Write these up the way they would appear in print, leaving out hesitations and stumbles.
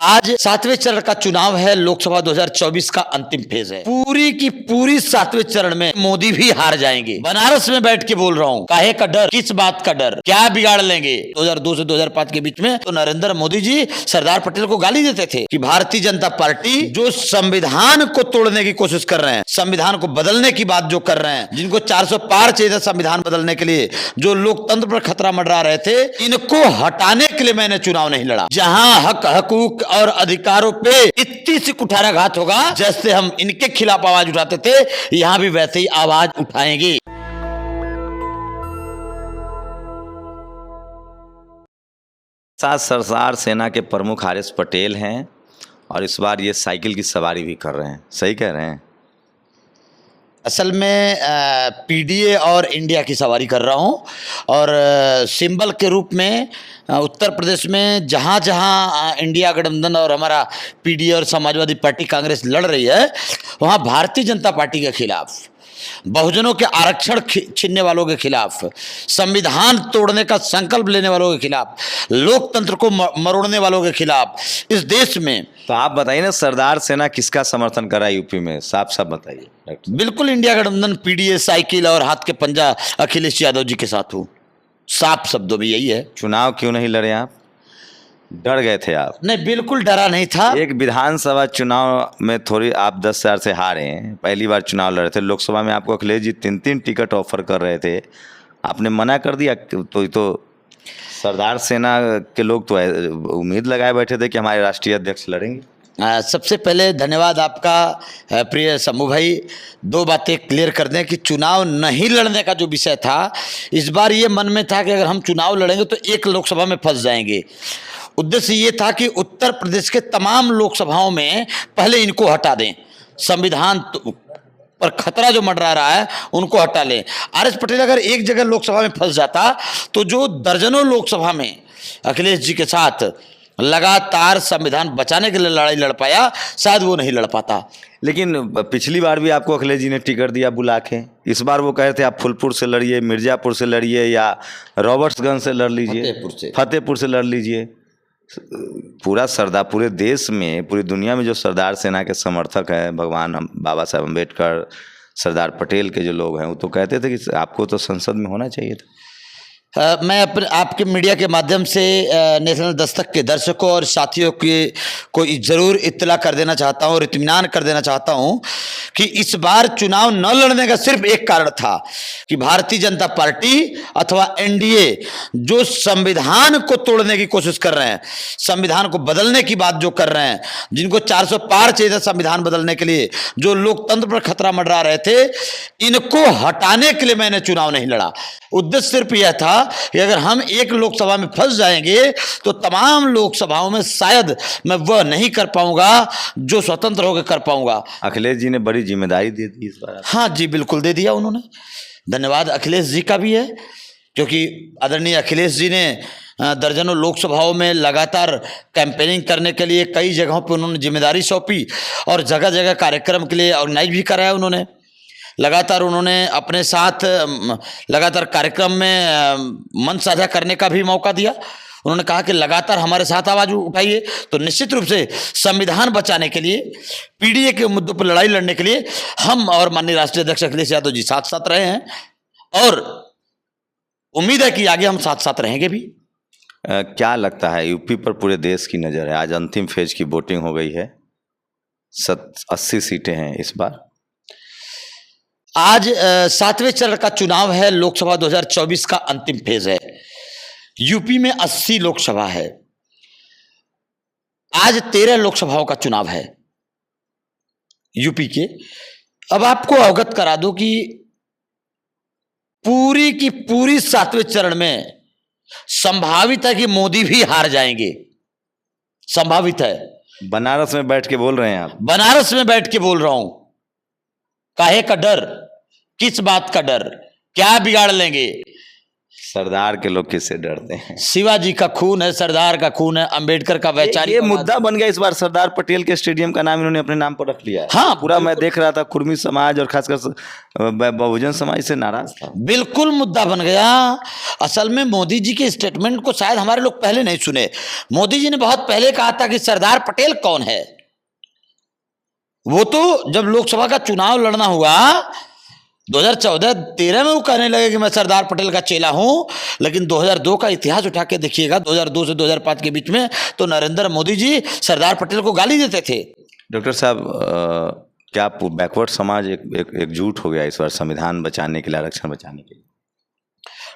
आज सातवें चरण का चुनाव है। लोकसभा 2024 का अंतिम फेज है। पूरी की पूरी सातवें चरण में मोदी भी हार जाएंगे। बनारस में बैठ के बोल रहा हूँ, काहे का डर, किस बात का डर, क्या बिगाड़ लेंगे। 2002 से 2005 के बीच में तो नरेंद्र मोदी जी सरदार पटेल को गाली देते थे कि भारतीय जनता पार्टी जो संविधान को तोड़ने की कोशिश कर रहे हैं, संविधान को बदलने की बात जो कर रहे हैं, जिनको 400 पार चाहिए था संविधान बदलने के लिए, जो लोकतंत्र पर खतरा मंडरा रहे थे, इनको हटाने के लिए मैंने चुनाव नहीं लड़ा। जहां हक हकूक और अधिकारों पे इतनी सी कुठाराघात होगा, जैसे हम इनके खिलाफ आवाज उठाते थे, यहां भी वैसे ही आवाज उठाएंगे। साथ सरदार सेना के प्रमुख आर.एस. पटेल हैं और इस बार ये साइकिल की सवारी भी कर रहे हैं। सही कह रहे हैं? असल में पीडीए और इंडिया की सवारी कर रहा हूं और सिंबल के रूप में उत्तर प्रदेश में जहां जहां इंडिया गठबंधन और हमारा पीडीए और समाजवादी पार्टी कांग्रेस लड़ रही है, वहां भारतीय जनता पार्टी के खिलाफ, बहुजनों के आरक्षण छीनने वालों के खिलाफ, संविधान तोड़ने का संकल्प लेने वालों के खिलाफ, लोकतंत्र को मरोड़ने वालों के खिलाफ इस देश में। तो आप बताइए ना, सरदार सेना किसका समर्थन कर रहा है यूपी में? साफ साफ बताइए। बिल्कुल इंडिया गठबंधन, पीडीए, साइकिल और हाथ के पंजा अखिलेश यादव जी के साथ हूँ। साफ शब्दों में यही है। चुनाव क्यों नहीं लड़े आप? डर गए थे आप? नहीं, बिल्कुल डरा नहीं था। एक विधानसभा चुनाव में थोड़ी आप 10,000 से हारे हैं, पहली बार चुनाव लड़ रहे थे। लोकसभा में आपको अखिलेश जी 3-3 टिकट ऑफर कर रहे थे, आपने मना कर दिया। तो सरदार सेना के लोग तो उम्मीद लगाए बैठे थे कि हमारे राष्ट्रीय अध्यक्ष लड़ेंगे। सबसे पहले धन्यवाद आपका प्रिय शंभू भाई। दो बातें क्लियर कर दें कि चुनाव नहीं लड़ने का जो विषय था, इस बार ये मन में था कि अगर हम चुनाव लड़ेंगे तो एक लोकसभा में फंस जाएंगे। उद्देश्य ये था कि उत्तर प्रदेश के तमाम लोकसभाओं में पहले इनको हटा दें, संविधान पर खतरा जो मंडरा रहा है उनको हटा लें। आर.एस. पटेल अगर एक जगह लोकसभा में फंस जाता तो जो दर्जनों लोकसभा में अखिलेश जी के साथ लगातार संविधान बचाने के लिए लड़ाई लड़ पाया, शायद वो नहीं लड़ पाता। लेकिन पिछली बार भी आपको अखिलेश जी ने टिकट दिया बुला के। इस बार वो कह रहे थे आप फुलपुर से लड़िए, मिर्जापुर से लड़िए या रॉबर्ट्सगंज से लड़ लीजिए, फतेहपुर से लड़ लीजिए। पूरे देश में, पूरी दुनिया में जो सरदार सेना के समर्थक हैं, भगवान बाबा साहब अम्बेडकर, सरदार पटेल के जो लोग हैं, वो तो कहते थे कि आपको तो संसद में होना चाहिए था। मैं अपने आपके मीडिया के माध्यम से नेशनल दस्तक के दर्शकों और साथियों को ज़रूर इत्तला कर देना चाहता हूँ और इत्मीनान कर देना चाहता हूँ कि इस बार चुनाव न लड़ने का सिर्फ एक कारण था कि भारतीय जनता पार्टी अथवा एनडीए जो संविधान को तोड़ने की कोशिश कर रहे हैं, संविधान को बदलने की बात जो कर रहे हैं, जिनको 400 पार चाहिए था संविधान बदलने के लिए, जो लोकतंत्र पर खतरा मंडरा रहे थे, इनको हटाने के लिए मैंने चुनाव नहीं लड़ा। उद्देश्य सिर्फ यह था कि अगर हम एक लोकसभा में फंस जाएंगे तो तमाम लोकसभाओं में शायद मैं वह नहीं कर पाऊंगा जो स्वतंत्र होकर कर पाऊंगा। अखिलेश जी ने बड़ी जिम्मेदारी दे दी इस बार। हाँ जी, बिल्कुल दे दिया उन्होंने। धन्यवाद अखिलेश जी का भी है, क्योंकि आदरणीय अखिलेश जी ने दर्जनों लोकसभाओं में लगातार कैंपेनिंग करने के लिए कई जगहों पर उन्होंने जिम्मेदारी सौंपी और जगह जगह कार्यक्रम के लिए ऑर्गेनाइज भी कराया। उन्होंने लगातार अपने साथ लगातार कार्यक्रम में मन साझा करने का भी मौका दिया। उन्होंने कहा कि लगातार हमारे साथ आवाज उठाइए। तो निश्चित रूप से संविधान बचाने के लिए, पीडीए के मुद्दों पर लड़ाई लड़ने के लिए हम और माननीय राष्ट्रीय अध्यक्ष अखिलेश यादव जी साथ साथ रहे हैं और उम्मीद है कि आगे हम साथ साथ रहेंगे भी। क्या लगता है, यूपी पर पूरे देश की नज़र है। आज अंतिम फेज की वोटिंग हो गई है, 80 सीटें हैं इस बार। आज सातवें चरण का चुनाव है। लोकसभा 2024 का अंतिम फेज है। यूपी में 80 लोकसभा है। आज 13 लोकसभाओं का चुनाव है यूपी के। अब आपको अवगत करा दूं कि पूरी की पूरी सातवें चरण में संभावित है कि मोदी भी हार जाएंगे। संभावित है। बनारस में बैठ के बोल रहे हैं आप? बनारस में बैठ के बोल रहा हूं। काहे का डर, किस बात का डर, क्या बिगाड़ लेंगे। सरदार के लोग किससे डरते हैं? शिवाजी का खून है, सरदार का खून है, अंबेडकर का वैचारिक ये मुद्दा बन गया इस बार। सरदार पटेल के स्टेडियम का नाम इन्होंने अपने नाम पर रख लिया है। हाँ, पूरा मैं देख रहा था, कुर्मी समाज और खासकर बहुजन समाज से नाराज था। बिल्कुल मुद्दा बन गया। असल में मोदी जी के स्टेटमेंट को शायद हमारे लोग पहले नहीं सुने। मोदी जी ने बहुत पहले कहा था कि सरदार पटेल कौन है। वो तो जब लोकसभा का चुनाव लड़ना हुआ 2014-13 में वो कहने लगे कि मैं सरदार पटेल का चेला हूं, लेकिन 2002 का इतिहास उठा के देखिएगा, 2002 से 2005 के बीच में तो नरेंद्र मोदी जी सरदार पटेल को गाली देते थे। डॉक्टर साहब, क्या बैकवर्ड समाज एकजुट हो गया इस बार संविधान बचाने के लिए, आरक्षण बचाने के लिए?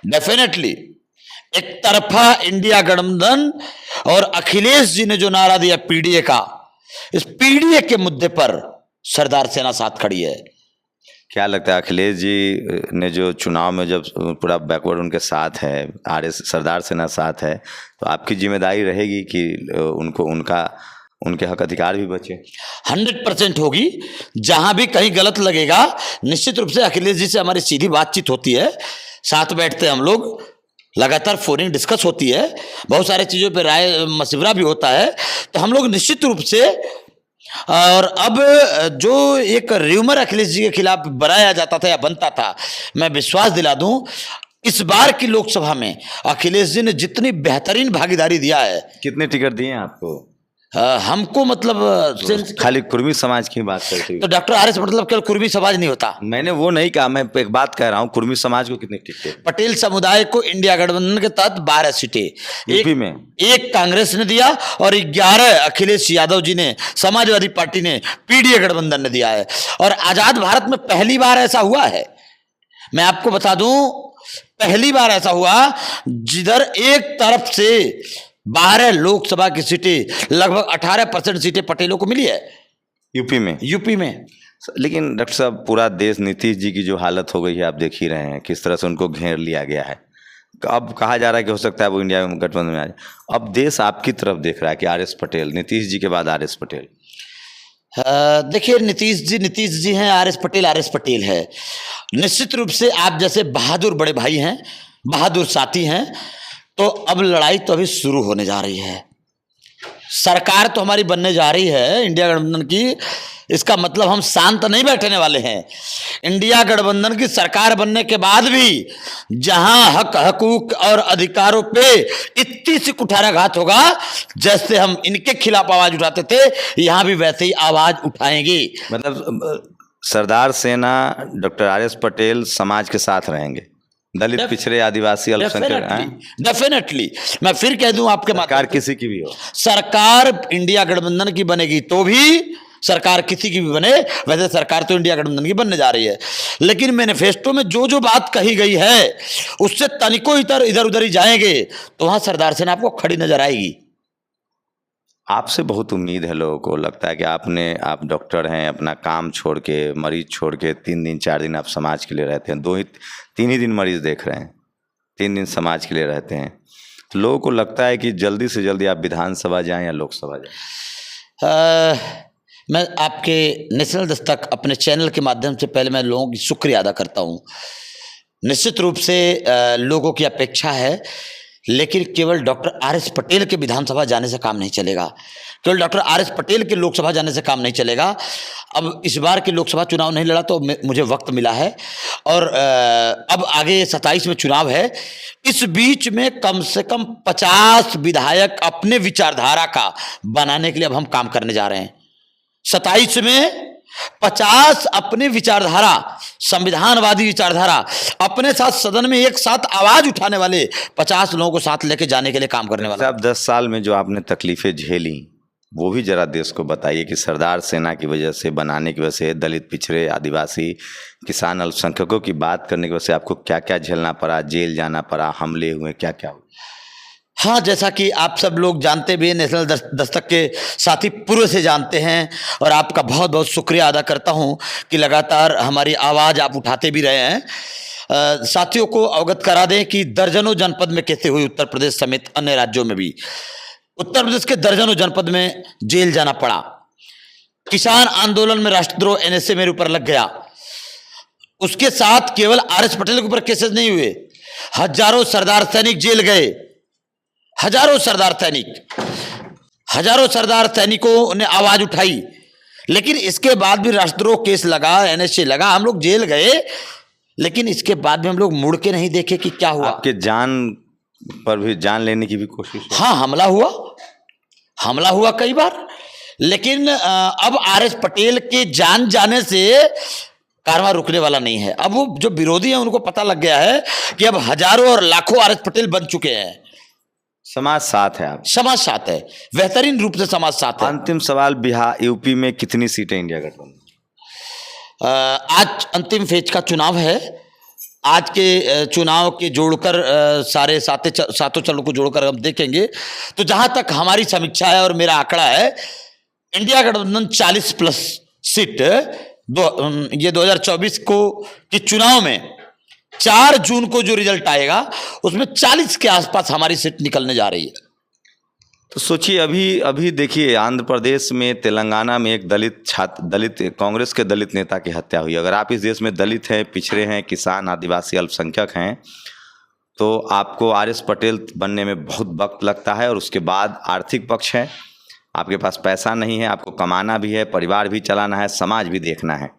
डेफिनेटली एक तरफा इंडिया गठबंधन और अखिलेश जी ने जो नारा दिया पीडीए का, इस पीडीए के मुद्दे पर सरदार सेना साथ खड़ी है। क्या लगता है अखिलेश जी ने जो चुनाव में जब पूरा बैकवर्ड उनके साथ है, सरदार सेना साथ है, तो आपकी जिम्मेदारी रहेगी कि उनको उनके हक अधिकार भी बचे? 100% होगी। जहां भी कहीं गलत लगेगा निश्चित रूप से अखिलेश जी से हमारी सीधी बातचीत होती है, साथ बैठते हैं हम लोग, लगातार फोनिंग डिस्कस होती है, बहुत सारे चीज़ों पे राय मशवरा भी होता है। तो हम लोग निश्चित रूप से, और अब जो एक र्यूमर अखिलेश जी के खिलाफ बनाया जाता था या बनता था, मैं विश्वास दिला दूं इस बार की लोकसभा में अखिलेश जी ने जितनी बेहतरीन भागीदारी दिया है। कितने टिकट दिए हैं आपको? हमको मतलब खाली कुर्मी समाज की बात करते हैं तो डॉक्टर आर एस मतलब केवल कुर्मी समाज नहीं होता। मैंने वो नहीं कहा, मैं एक बात कह रहा हूँ, कुर्मी समाज को कितने टिकट? पटेल समुदाय को इंडिया गठबंधन के तहत 12 सीटें, यूपी में एक कांग्रेस ने दिया और 11 अखिलेश यादव जी ने, समाजवादी पार्टी ने, पीडीए गठबंधन ने दिया है। और आजाद भारत में पहली बार ऐसा हुआ है, मैं आपको बता दूं, पहली बार ऐसा हुआ जिधर एक तरफ से 12 लोकसभा की सीटें, लगभग 18% सीटें पटेलों को मिली है यूपी में। लेकिन डॉक्टर साहब, पूरा देश, नीतीश जी की जो हालत हो गई है आप देख ही रहे हैं, किस तरह से उनको घेर लिया गया है। अब कहा जा रहा है कि हो सकता है वो इंडिया गठबंधन में आ जाए। अब देश आपकी तरफ देख रहा है कि आर.एस. पटेल, नीतीश जी के बाद आर.एस. पटेल। देखिए, नीतीश जी हैं, आर.एस. पटेल है। निश्चित रूप से आप जैसे बहादुर बड़े भाई हैं, बहादुर साथी हैं, तो अब लड़ाई तो अभी शुरू होने जा रही है। सरकार तो हमारी बनने जा रही है इंडिया गठबंधन की, इसका मतलब हम शांत नहीं बैठने वाले हैं। इंडिया गठबंधन की सरकार बनने के बाद भी जहां हक हकूक और अधिकारों पे इतनी सी कुठाराघात होगा, जैसे हम इनके खिलाफ आवाज उठाते थे, यहां भी वैसे ही आवाज उठाएंगे। मतलब सरदार सेना, डॉक्टर आर.एस. पटेल समाज के साथ रहेंगे, दलित, पिछड़े, आदिवासी, अल्पसंख्यक। डेफिनेटली मैं फिर कह दूं आपके, सरकार किसी की भी हो, सरकार इंडिया गठबंधन की बनेगी तो भी, सरकार किसी की भी बने, वैसे सरकार तो इंडिया गठबंधन की बनने जा रही है। लेकिन मैनिफेस्टो में जो जो बात कही गई है उससे तनिको इधर उधर ही जाएंगे तो वहां सरदार सेना आपको खड़ी नजर आएगी। आपसे बहुत उम्मीद है लोगों को, लगता है कि आप डॉक्टर हैं, अपना काम छोड़ के, मरीज छोड़ के 3 दिन 4 दिन आप समाज के लिए रहते हैं, 3 ही दिन मरीज देख रहे हैं, 3 दिन समाज के लिए रहते हैं, तो लोगों को लगता है कि जल्दी से जल्दी आप विधानसभा जाएं या लोकसभा जाएं। मैं आपके नेशनल दस्तक अपने चैनल के माध्यम से पहले मैं लोगों की शुक्रिया अदा करता हूँ। निश्चित रूप से लोगों की अपेक्षा है, लेकिन केवल डॉक्टर आर.एस. पटेल के विधानसभा जाने से काम नहीं चलेगा, केवल डॉक्टर आर.एस. पटेल के लोकसभा जाने से काम नहीं चलेगा। अब इस बार के लोकसभा चुनाव नहीं लड़ा तो मुझे वक्त मिला है, और अब आगे 27 में चुनाव है। इस बीच में कम से कम 50 विधायक अपने विचारधारा का बनाने के लिए अब हम काम करने जा रहे हैं। 27 में 50 अपनी विचारधारा, संविधानवादी विचारधारा, अपने साथ सदन में एक साथ आवाज उठाने वाले 50 लोगों को साथ लेके जाने के लिए काम करने वाले। आप 10 साल में जो आपने तकलीफें झेली वो भी जरा देश को बताइए कि सरदार सेना की वजह से, बनाने की वजह से, दलित, पिछड़े, आदिवासी, किसान, अल्पसंख्यकों की बात करने की वजह से आपको क्या क्या झेलना पड़ा, जेल जाना पड़ा, हमले हुए, क्या क्या हुआ? हाँ, जैसा कि आप सब लोग जानते भी, नेशनल दस्तक के साथी पूर्व से जानते हैं, और आपका बहुत बहुत शुक्रिया अदा करता हूं कि लगातार हमारी आवाज़ आप उठाते भी रहे हैं। साथियों को अवगत करा दें कि दर्जनों जनपद में कैसे हुई, उत्तर प्रदेश समेत अन्य राज्यों में भी, उत्तर प्रदेश के दर्जनों जनपद में जेल जाना पड़ा। किसान आंदोलन में राष्ट्रद्रोह एनएसए मेरे ऊपर लग गया। उसके साथ केवल आर.एस. पटेल के ऊपर केसेस नहीं हुए, हजारों सरदार सैनिक जेल गए, हजारों सरदार सैनिकों ने आवाज उठाई, लेकिन इसके बाद भी राष्ट्रद्रोह केस लगा, एनएसए लगा, हम लोग जेल गए, लेकिन इसके बाद भी हम लोग मुड़ के नहीं देखे कि क्या हुआ। आपके जान पर भी, जान लेने की भी कोशिश है? हाँ, हमला हुआ कई बार, लेकिन अब आर.एस. पटेल के जान जाने से कारवां रुकने वाला नहीं है। अब वो जो विरोधी हैं उनको पता लग गया है कि अब हजारों और लाखों आर.एस. पटेल बन चुके हैं। समाज साथ है, आप समाज साथ है, बेहतरीन रूप से समाज साथ है। अंतिम सवाल, बिहार यूपी में कितनी सीटें इंडिया गठबंधन? आज अंतिम फेज का चुनाव है। आज के चुनाव के जोड़कर सारे सातों चरणों को जोड़कर हम देखेंगे तो जहां तक हमारी समीक्षा है और मेरा आंकड़ा है, इंडिया गठबंधन 40 प्लस सीट ये 2024 के चुनाव में 4 जून को जो रिजल्ट आएगा उसमें 40 के आसपास हमारी सीट निकलने जा रही है। तो सोचिए, अभी देखिए, आंध्र प्रदेश में, तेलंगाना में एक दलित कांग्रेस के दलित नेता की हत्या हुई। अगर आप इस देश में दलित हैं, पिछड़े हैं, किसान, आदिवासी, अल्पसंख्यक हैं, तो आपको आर.एस. पटेल बनने में बहुत वक्त लगता है। और उसके बाद आर्थिक पक्ष है, आपके पास पैसा नहीं है, आपको कमाना भी है, परिवार भी चलाना है, समाज भी देखना है,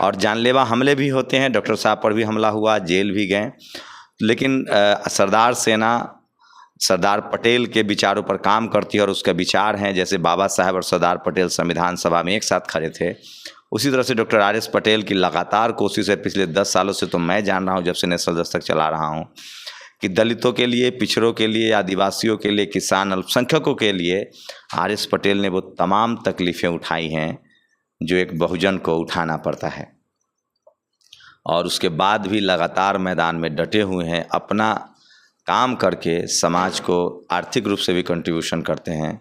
और जानलेवा हमले भी होते हैं। डॉक्टर साहब पर भी हमला हुआ, जेल भी गए, लेकिन सरदार पटेल के विचारों पर काम करती है। और उसके विचार हैं, जैसे बाबा साहब और सरदार पटेल संविधान सभा में एक साथ खड़े थे, उसी तरह से डॉक्टर आर.एस. पटेल की लगातार कोशिश है पिछले 10 सालों से, तो मैं जान रहा हूँ, जब से नेशनल दस्तक चला रहा हूँ, कि दलितों के लिए, पिछड़ों के लिए, आदिवासियों के लिए, किसान, अल्पसंख्यकों के लिए आर.एस. पटेल ने वो तमाम तकलीफ़ें उठाई हैं जो एक बहुजन को उठाना पड़ता है। और उसके बाद भी लगातार मैदान में डटे हुए हैं, अपना काम करके समाज को आर्थिक रूप से भी कंट्रीब्यूशन करते हैं,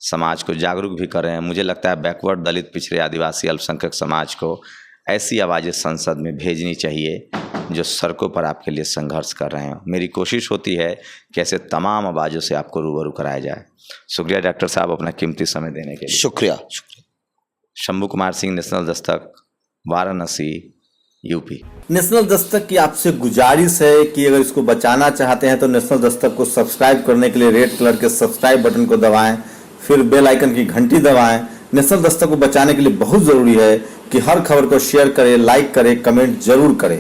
समाज को जागरूक भी कर रहे हैं। मुझे लगता है बैकवर्ड, दलित, पिछड़े, आदिवासी, अल्पसंख्यक समाज को ऐसी आवाज़ें संसद में भेजनी चाहिए जो सड़कों पर आपके लिए संघर्ष कर रहे हैं। मेरी कोशिश होती है कि ऐसे तमाम आवाज़ों से आपको रूबरू कराया जाए। शुक्रिया डॉक्टर साहब अपना कीमती समय देने के लिए। शुक्रिया। Shambhu Kumar Singh, national Dastak, Varanasi, UP. National Dastak की आपसे गुजारिश है कि अगर इसको बचाना चाहते हैं तो नेशनल दस्तक को सब्सक्राइब करने के लिए रेड कलर के सब्सक्राइब बटन को दबाएं, फिर बेल आइकन की घंटी दबाएं। नेशनल दस्तक को बचाने के लिए बहुत जरूरी है कि हर खबर को शेयर करें, लाइक करें, कमेंट जरूर करें।